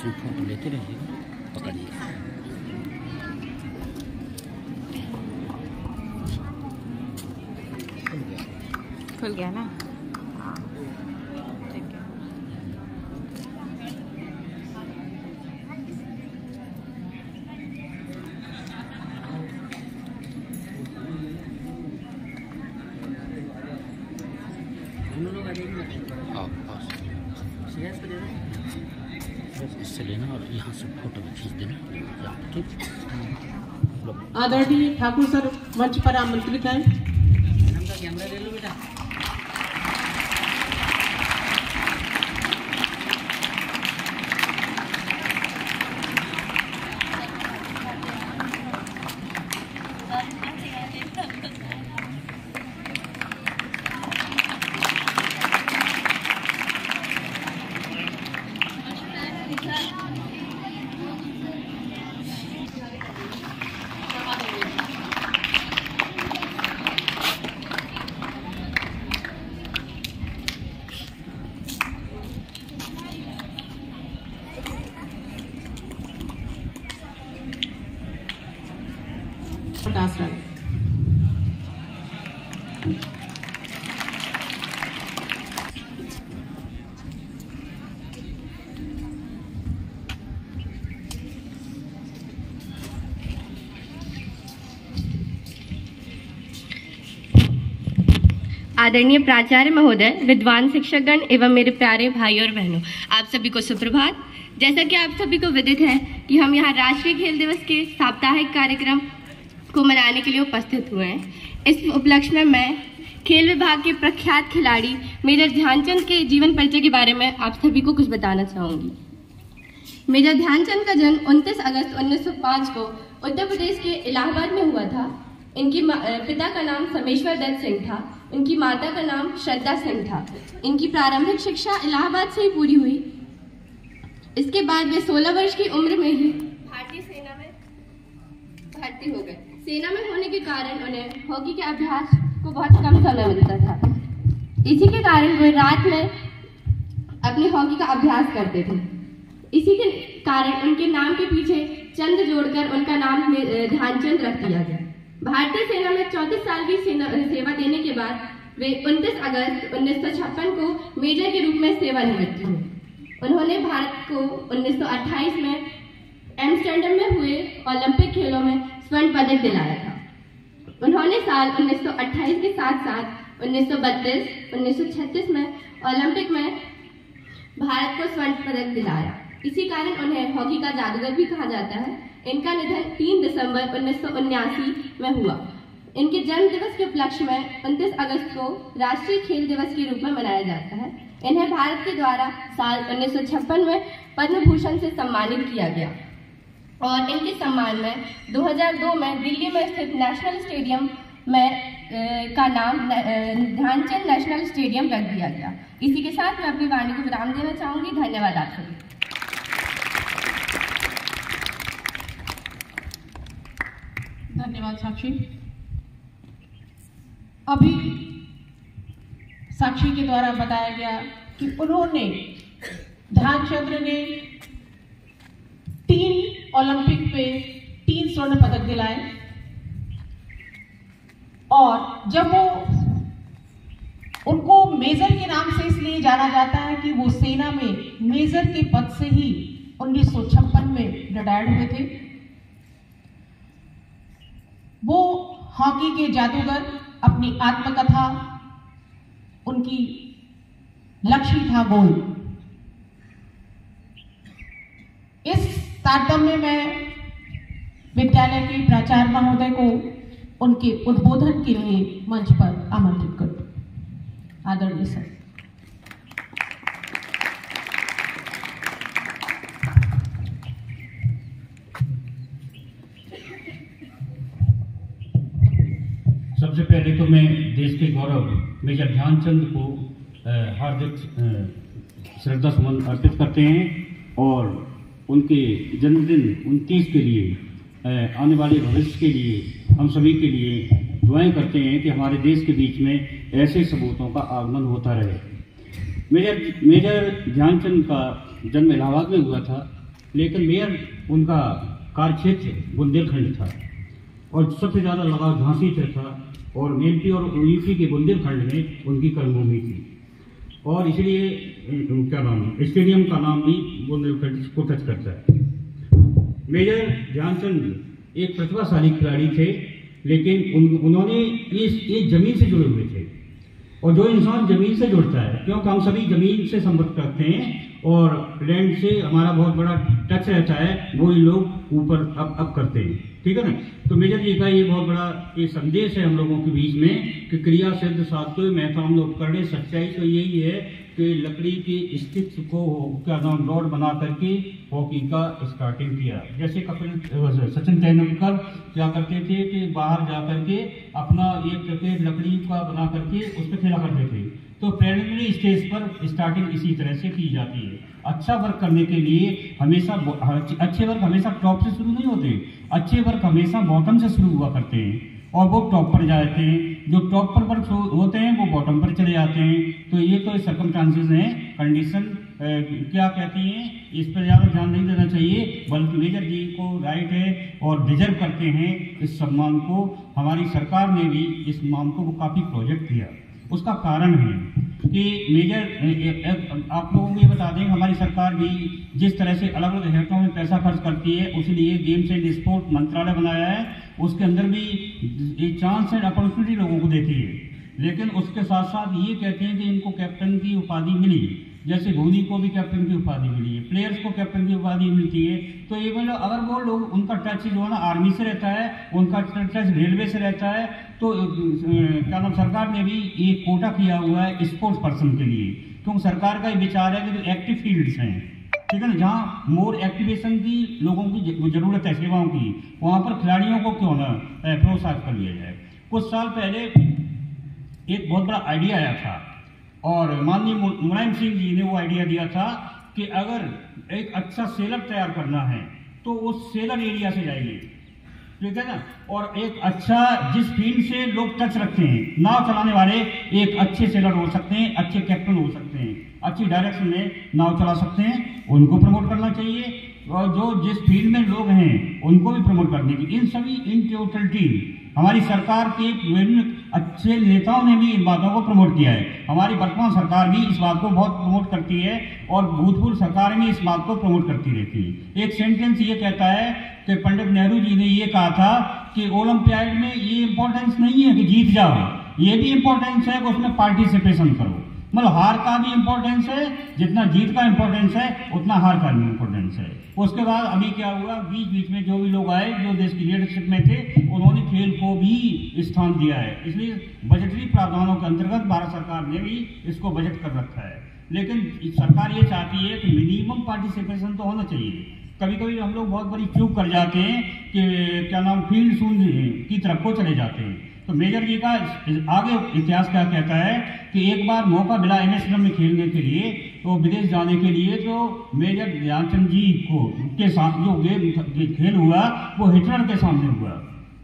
इसमें फोटो लेते रहिएगा, पकड़िए। खुल गया ना? हाँ ठीक है। इससे लेना और यहाँ से फोटो खींच देना, ठीक। आदरणीय ठाकुर सर मंच पर आमंत्रित हैं। कैमरा ले लो बेटा। आदरणीय प्राचार्य महोदय, विद्वान शिक्षकगण एवं मेरे प्यारे भाई और बहनों, आप सभी को सुप्रभात। जैसा कि आप सभी को विदित है कि हम यहाँ राष्ट्रीय खेल दिवस के साप्ताहिक कार्यक्रम को मनाने के लिए उपस्थित हुए हैं। इस उपलक्ष्य में मैं खेल विभाग के प्रख्यात खिलाड़ी मेजर ध्यानचंद के जीवन परिचय के बारे में आप सभी को कुछ बताना चाहूँगी। मेजर ध्यानचंद का जन्म 29 अगस्त 1905 को उत्तर प्रदेश के इलाहाबाद में हुआ था। इनकी पिता का नाम समेश्वर दत्त सिंह था, इनकी माता का नाम श्रद्धा सिंह था। इनकी प्रारंभिक शिक्षा इलाहाबाद से ही पूरी हुई। इसके बाद वे 16 वर्ष की उम्र में ही भारतीय सेना में भर्ती हो गए। सेना में होने के कारण उन्हें हॉकी के अभ्यास को बहुत कम समय मिलता था। इसी के कारण वे रात में अपनी हॉकी का अभ्यास करते थे। इसी के कारण उनके नाम के पीछे चंद जोड़कर उनका नाम ध्यानचंद रख दिया गया। भारतीय सेना में 34 साल की सेवा देने के बाद वे 29 अगस्त 1956 को मेजर के रूप में सेवानिवृत्त हुए। उन्होंने भारत को 1928 में एम्स्टर्डम में हुए ओलंपिक खेलों में स्वर्ण पदक दिलाया था। उन्होंने साल 1928 के साथ साथ 1932, 1936 में ओलंपिक में भारत को स्वर्ण पदक दिलाया। इसी कारण उन्हें हॉकी का जादूगर भी कहा जाता है। इनका निधन 3 दिसंबर 1979 में हुआ। इनके जन्म दिवस के उपलक्ष्य में 29 अगस्त को राष्ट्रीय खेल दिवस के रूप में मनाया जाता है। इन्हें भारत के द्वारा साल 1956 में पद्म भूषण से सम्मानित किया गया और इनके सम्मान में 2002 में दिल्ली में स्थित नेशनल स्टेडियम में का नाम ध्यानचंद नेशनल स्टेडियम रख दिया गया। इसी के साथ मैं अपनी वाणी को विराम देना चाहूँगी। धन्यवाद आप सभी। धन्यवाद साक्षी। अभी साक्षी के द्वारा बताया गया कि उन्होंने ध्यानचंद ने 3 ओलंपिक पे 3 स्वर्ण पदक दिलाए और जब वो उनको मेजर के नाम से इसलिए जाना जाता है कि वो सेना में मेजर के पद से ही 1956 में रिटायर्ड हुए थे। वो हॉकी के जादूगर, अपनी आत्मकथा, उनकी लक्ष्य था गोल। इस तारतम्य में विद्यालय के प्राचार्य महोदय को उनके उद्बोधन के लिए मंच पर आमंत्रित करते। आदरणीय सर। सबसे पहले तो मैं देश के गौरव मेजर ध्यानचंद को हार्दिक श्रद्धा सुमन अर्पित करते हैं और उनके जन्मदिन 29 के लिए आने वाले भविष्य के लिए हम सभी के लिए दुआएं करते हैं कि हमारे देश के बीच में ऐसे सबूतों का आगमन होता रहे। मेजर ध्यानचंद का जन्म इलाहाबाद में हुआ था लेकिन मेयर उनका कार्यक्षेत्र बुंदेलखंड था और सबसे ज़्यादा लगाव झांसी से था और एमपी और यूपी के बुंदेलखंड में उनकी कर्मभूमि थी और इसलिए क्या नाम है स्टेडियम का नाम भी बुंदेलखंड को टच करता है। मेजर ध्यानचंद एक प्रतिभाशाली खिलाड़ी थे, लेकिन उन्होंने इस जमीन से जुड़े हुए थे और जो इंसान जमीन से जुड़ता है, क्योंकि हम सभी जमीन से संपर्क करते हैं और लैंड से हमारा बहुत बड़ा टच रहता है, वही लोग ऊपर अप करते हैं, ठीक है ना। तो मेजर जी का ये बहुत बड़ा ये संदेश है हम लोगों के बीच में कि क्रिया सिद्ध सात्विक महताम उपकरण। सच्चाई तो यही है कि लकड़ी के स्टिक्स को क्या नाम रॉड बना करके हॉकी का स्टार्टिंग किया। जैसे सचिन तेंदुलकर क्या करते थे कि बाहर जा करके अपना एक क्रिकेट लकड़ी का बना करके उस पर खेला करते थे। तो प्रिलिमिनरी स्टेज पर स्टार्टिंग इसी तरह से की जाती है। अच्छा वर्क करने के लिए हमेशा अच्छे वर्क हमेशा टॉप से शुरू नहीं होते, अच्छे वर्क हमेशा बॉटम से शुरू हुआ करते हैं और वो टॉप पर जाते हैं। जो टॉप पर वर्क होते हैं वो बॉटम पर चले जाते हैं। तो ये तो सर्कमस्टांसेस हैं, कंडीशन क्या कहती हैं, इस पर ज़्यादा ध्यान नहीं देना चाहिए, बल्कि मेजर जी को राइट है और डिजर्व करते हैं इस सम्मान को। हमारी सरकार ने भी इस सम्मान को काफ़ी प्रोजेक्ट किया। उसका कारण है कि मेजर आप लोगों को ये बता दें, हमारी सरकार भी जिस तरह से अलग अलग हेतुओं में पैसा खर्च करती है, उसलिए गेम्स एंड स्पोर्ट मंत्रालय बनाया है। उसके अंदर भी चांस एंड अपॉर्चुनिटी लोगों को देती है, लेकिन उसके साथ साथ ये कहते हैं कि इनको कैप्टन की उपाधि मिली, जैसे धोनी को भी कैप्टन की उपाधि मिली है, प्लेयर्स को कैप्टन की उपाधि मिलती है। तो ये मतलब अगर वो लोग उनका टच जो है ना आर्मी से रहता है, उनका टच रेलवे से रहता है, तो क्या नाम सरकार ने भी एक कोटा किया हुआ है स्पोर्ट्स पर्सन के लिए, क्योंकि सरकार का ये विचार है कि जो एक्टिव फील्ड्स हैं, ठीक है ना, जहाँ मोर एक्टिवेशन की लोगों की जरूरत है सेवाओं की, वहाँ पर खिलाड़ियों को क्यों ना प्रोत्साहित कर लिया जाए। कुछ साल पहले एक बहुत बड़ा आइडिया आया था और माननीय मुलायम सिंह जी ने वो आइडिया दिया था कि अगर एक अच्छा सेलर तैयार करना है तो उस सेलर एरिया से जाइए, ठीक है ना, और एक अच्छा जिस फील्ड से लोग टच रखते हैं, नाव चलाने वाले एक अच्छे सेलर हो सकते हैं, अच्छे कैप्टन हो सकते हैं, अच्छी डायरेक्शन में नाव चला सकते हैं, उनको प्रमोट करना चाहिए। और जो जिस फील्ड में लोग हैं उनको भी प्रमोट करने की, इन सभी इन टोटलिटी हमारी सरकार के विभिन्न अच्छे नेताओं ने भी इन बातों को प्रमोट किया है। हमारी वर्तमान सरकार भी इस बात को बहुत प्रमोट करती है और भूतपूर्व सरकारें भी इस बात को प्रमोट करती रहती है। एक सेंटेंस ये कहता है कि पंडित नेहरू जी ने ये कहा था कि ओलंपियाड में ये इंपॉर्टेंस नहीं है कि जीत जाओ, ये भी इंपॉर्टेंस है कि उसमें पार्टिसिपेशन करो। मतलब हार का भी इंपॉर्टेंस है, जितना जीत का इंपॉर्टेंस है उतना हार का भी इंपॉर्टेंस है। उसके बाद अभी क्या हुआ, बीच में जो भी लोग आए जो देश की लीडरशिप में थे, उन्होंने खेल को भी स्थान दिया है। इसलिए बजटरी प्रावधानों के अंतर्गत भारत सरकार ने भी इसको बजट कर रखा है। लेकिन सरकार ये चाहती है कि मिनिमम पार्टिसिपेशन तो होना चाहिए। कभी कभी हम लोग बहुत बड़ी चूक कर जाते हैं कि क्या नाम फील्ड शून्य की तरफ को चले जाते हैं। तो मेजर जी का आगे इतिहास क्या कहता है कि एक बार मौका मिला एमएसडब्ल्यू में खेलने के लिए, तो विदेश जाने के लिए, तो मेजर ध्यानचंद जी को के साथ जो गेम खेल हुआ वो हिटलर के सामने हुआ।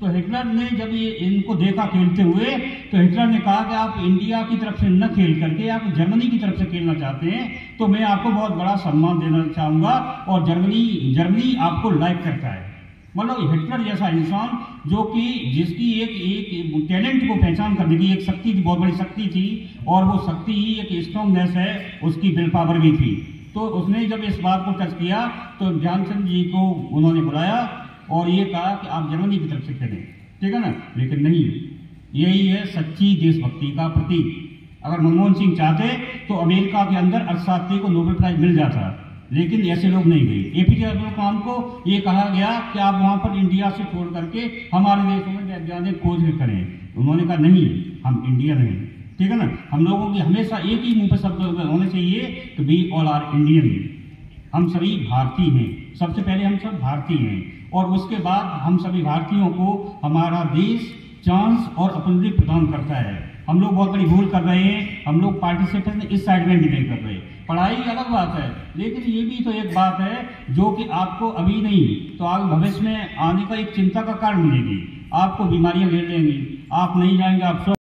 तो हिटलर ने जब ये इनको देखा खेलते हुए, तो हिटलर ने कहा कि आप इंडिया की तरफ से न खेल करके आप जर्मनी की तरफ से खेलना चाहते हैं, तो मैं आपको बहुत बड़ा सम्मान देना चाहूँगा और जर्मनी आपको लाइक करता है। मतलब हिटलर जैसा इंसान जो कि जिसकी एक टैलेंट को पहचान करने की एक शक्ति थी, बहुत बड़ी शक्ति थी, और वो शक्ति ही एक स्ट्रॉन्गनेस है, उसकी विल पावर भी थी। तो उसने जब इस बात को टच किया तो ध्यानचंद जी को उन्होंने बुलाया और ये कहा कि आप जर्मनी की तरफ से खेलें, ठीक है ना। लेकिन नहीं, यही है सच्ची देशभक्ति का प्रतीक। अगर मनमोहन सिंह चाहते तो अमेरिका के अंदर अर्थशास्त्री को नोबेल प्राइज मिल जाता, लेकिन ऐसे लोग नहीं गए। एपीजे अब्दुल कलाम को ये कहा गया कि आप वहां पर इंडिया से छोड़ करके हमारे देशों में वैज्ञानिक खोज करें। उन्होंने कहा नहीं, हम इंडियन हैं, ठीक है ना। हम लोगों की हमेशा एक ही मुंह पर शब्द होने चाहिए कि वी ऑल आर इंडियन, हम सभी भारतीय हैं। सबसे पहले हम सब भारतीय हैं और उसके बाद हम सभी भारतीयों को हमारा देश चांस और अपॉर्चुनिटी प्रदान करता है। हम लोग बहुत बड़ी भूल कर रहे हैं, हम लोग पार्टिसिपेशन इस साइड में भी नहीं कर रहे। पढ़ाई अलग बात है, लेकिन ये भी तो एक बात है जो कि आपको अभी नहीं तो आगे भविष्य में आने का एक चिंता का कारण बनेगी। आपको बीमारियां घेर लेंगी, आप नहीं जाएंगे, आप